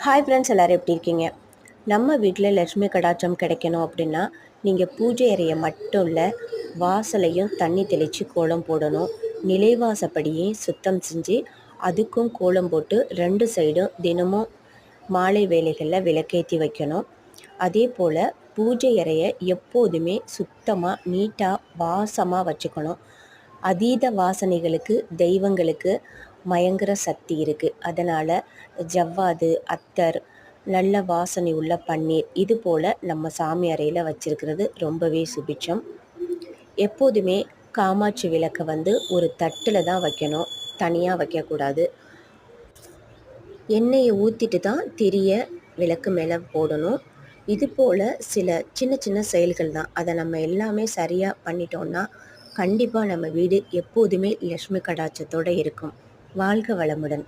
Hi friends, எல்லோரும் எப்படி இருக்கீங்க? நம்ம வீட்டில் லட்சுமி கடாட்சம் கிடைக்கணும் அப்படின்னா நீங்கள் பூஜை அறையை மட்டும் இல்லை, வாசலையும் தண்ணி தெளித்து கோலம் போடணும். நிலைவாசப்படியே சுத்தம் செஞ்சு அதுக்கும் கோலம் போட்டு 2 சைடும் தினமும் மாலை வேளைகளில் விளக்கேற்றி வைக்கணும். அதே போல் பூஜை அறையை எப்போதுமே சுத்தமாக நீட்டாக வாசமாக வச்சுக்கணும். அதீத வாசனைகளுக்கு தெய்வங்களுக்கு மயங்கர சக்தி இருக்குது. அதனால் ஜவ்வாது, அத்தர், நல்ல வாசனை உள்ள பன்னீர் இது போல் நம்ம சாமி அறையில் வச்சுருக்கிறது ரொம்பவே சுபிட்சம். எப்போதுமே காமாட்சி விளக்கை ஒரு தட்டில் தான் வைக்கணும், தனியாக வைக்கக்கூடாது. எண்ணெயை ஊற்றிட்டு தான் திரிய விளக்கு மேலே போடணும். இது போல் சில சின்ன சின்ன செயல்கள் தான். அதை நம்ம எல்லாமே சரியாக பண்ணிட்டோம்னா கண்டிப்பாக நம்ம வீடு எப்போதுமே லட்சுமி கடாட்சத்தோடு இருக்கும். வாழ்க வளமுடன்.